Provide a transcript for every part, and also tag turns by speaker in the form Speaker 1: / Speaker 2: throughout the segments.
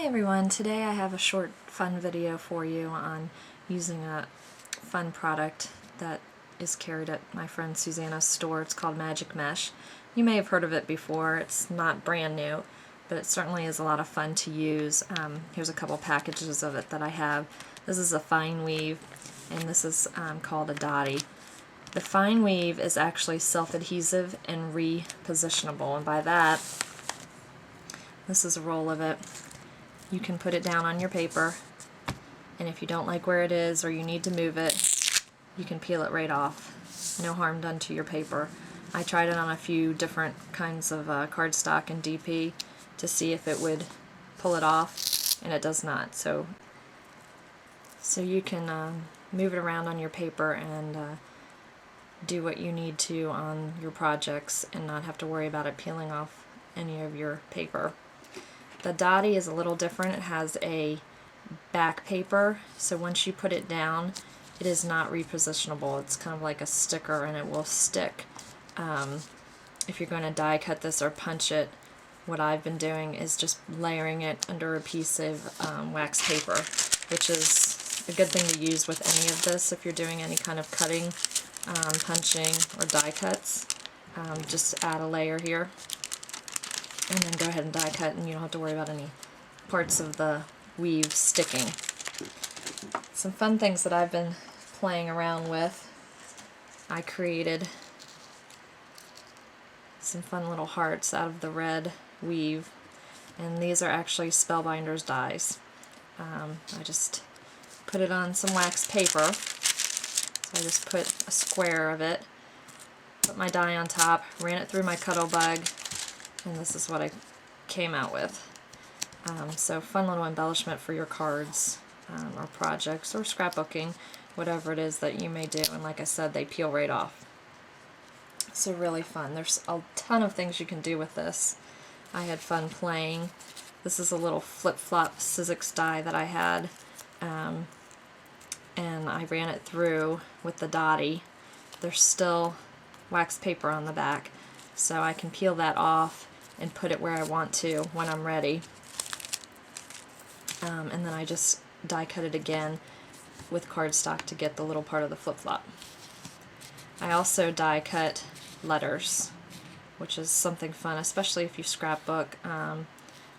Speaker 1: Hi everyone, today I have a short fun video for you on using a fun product that is carried at my friend Suzanne's store. It's called Magic Mesh. You may have heard of it before. It's not brand new, but it certainly is a lot of fun to use. Here's a couple packages of it that I have. This is a fine weave, and this is called a dotty. The fine weave is actually self-adhesive and repositionable, and by that, this is a roll of it. You can put it down on your paper, and if you don't like where it is or you need to move it, you can peel it right off. No harm done to your paper. I tried it on a few different kinds of cardstock and DP to see if it would pull it off, and it does not. So you can move it around on your paper and do what you need to on your projects and not have to worry about it peeling off any of your paper. The dotty is a little different. It has a back paper, so once you put it down, it is not repositionable. It's kind of like a sticker, and it will stick. If you're going to die cut this or punch it, what I've been doing is just layering it under a piece of wax paper, which is a good thing to use with any of this if you're doing any kind of cutting, punching, or die cuts. Just add a layer here, and then go ahead and die cut, and you don't have to worry about any parts of the weave sticking. Some fun things that I've been playing around with. I created some fun little hearts out of the red weave, and these are actually Spellbinders dies. I just put it on some wax paper, so I just put a square of it, put my die on top, ran it through my Cuddle Bug, and this is what I came out with. So fun little embellishment for your cards or projects or scrapbooking, whatever it is that you may do. And like I said, they peel right off. So really fun. There's a ton of things you can do with this. I had fun playing. This is a little flip-flop Sizzix die that I had, and I ran it through with the dotty. There's still wax paper on the back, so I can peel that off and put it where I want to when I'm ready. And then I just die cut it again with cardstock to get the little part of the flip-flop. I also die cut letters, which is something fun, especially if you scrapbook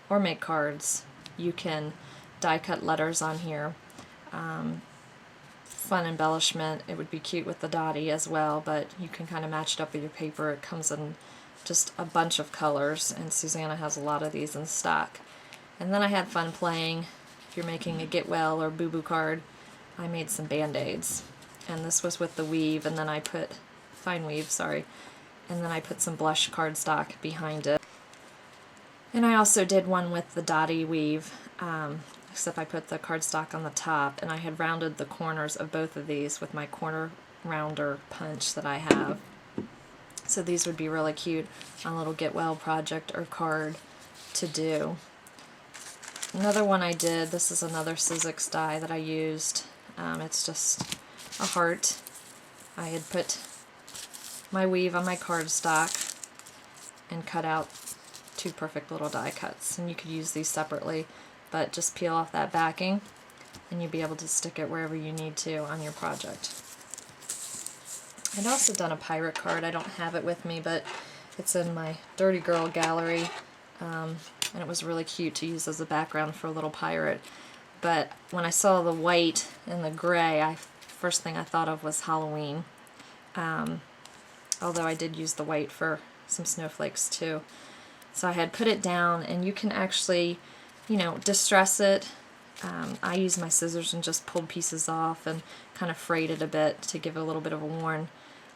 Speaker 1: or make cards. You can die cut letters on here. Fun embellishment. It would be cute with the dotty as well, but you can kind of match it up with your paper. It comes in just a bunch of colors, and Susanna has a lot of these in stock. And then I had fun playing. If you're making a get well or boo boo card, I made some band-aids, and this was with the weave, and then I put fine weave, sorry, and then I put some blush cardstock behind it. And I also did one with the dotty weave, except I put the cardstock on the top, and I had rounded the corners of both of these with my corner rounder punch that I have. So these would be really cute on a little get well project or card to do. Another one I did, this is another Sizzix die that I used. It's just a heart. I had put my weave on my cardstock and cut out two perfect little die cuts. And you could use these separately, but just peel off that backing and you'll be able to stick it wherever you need to on your project. I'd also done a pirate card. I don't have it with me, but it's in my Dirty Girl gallery, and it was really cute to use as a background for a little pirate. But when I saw the white and the gray, first thing I thought of was Halloween, although I did use the white for some snowflakes too. So I had put it down, and you can actually, distress it. I used my scissors and just pulled pieces off and kind of frayed it a bit to give it a little bit of a worn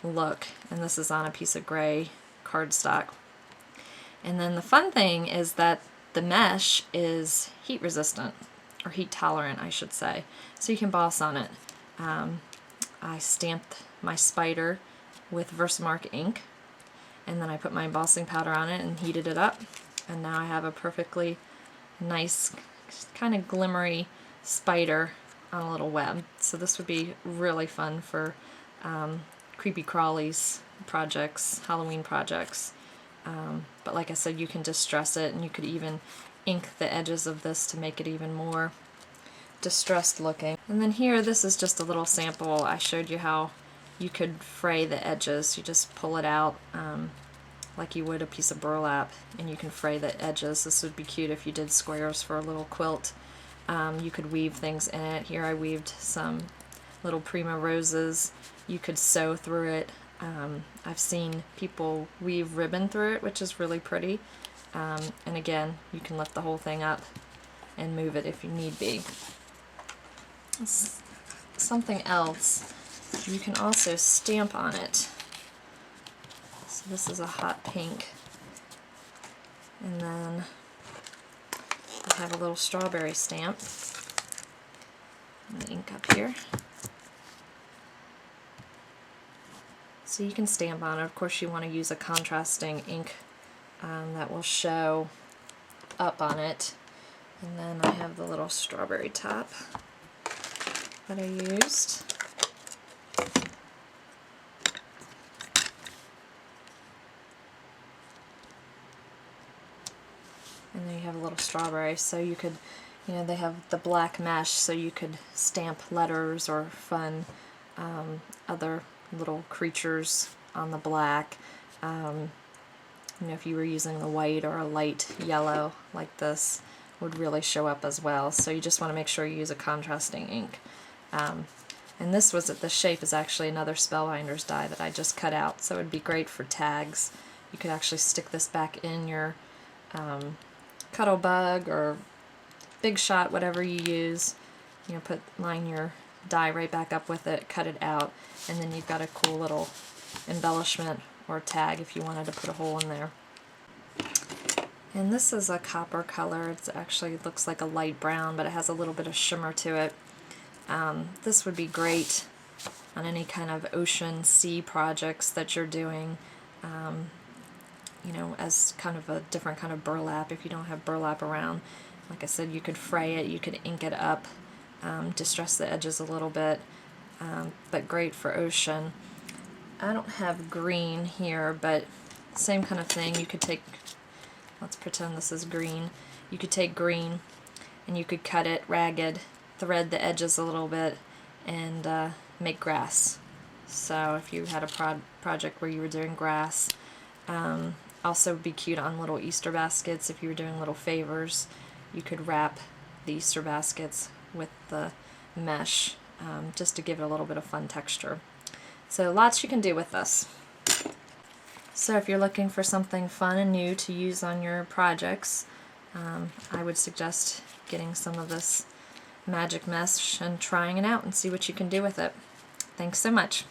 Speaker 1: look. And this is on a piece of gray cardstock. And then the fun thing is that the mesh is heat resistant, or heat tolerant I should say, so you can boss on it. I stamped my spider with Versamark ink, and then I put my embossing powder on it and heated it up, and now I have a perfectly nice kind of glimmery spider on a little web. So this would be really fun for creepy crawlies projects, Halloween projects. But like I said, you can distress it, and you could even ink the edges of this to make it even more distressed looking. And then here, this is just a little sample. I showed you how you could fray the edges. You just pull it out like you would a piece of burlap, and you can fray the edges. This would be cute if you did squares for a little quilt. You could weave things in it. Here I weaved some little prima roses. You could sew through it. I've seen people weave ribbon through it, which is really pretty. And again, you can lift the whole thing up and move it if you need be. Something else, you can also stamp on it. So this is a hot pink. And then I have a little strawberry stamp. And the ink up here. So you can stamp on it. Of course, you want to use a contrasting ink that will show up on it. And then I have the little strawberry top that I used. And then you have a little strawberry, so you could, you know, they have the black mesh, so you could stamp letters or fun other little creatures on the black. You know, if you were using the white or a light yellow like this, would really show up as well. So you just want to make sure you use a contrasting ink. And this the shape is actually another Spellbinders die that I just cut out, so it would be great for tags. You could actually stick this back in your Cuddle Bug or Big Shot, whatever you use. You know, line your die right back up with it, cut it out, and then you've got a cool little embellishment or tag if you wanted to put a hole in there. And this is a copper color. It actually looks like a light brown, but it has a little bit of shimmer to it. This would be great on any kind of ocean, sea projects that you're doing, you know, as kind of a different kind of burlap if you don't have burlap around. Like I said, you could fray it, you could ink it up, distress the edges a little bit, but great for ocean. I don't have green here, but same kind of thing. You could take, let's pretend this is green. You could take green and you could cut it ragged, thread the edges a little bit, and make grass. So if you had a project where you were doing grass, also would be cute on little Easter baskets. If you were doing little favors, you could wrap the Easter baskets with the mesh just to give it a little bit of fun texture. So lots you can do with this. So if you're looking for something fun and new to use on your projects, I would suggest getting some of this magic mesh and trying it out and see what you can do with it. Thanks so much.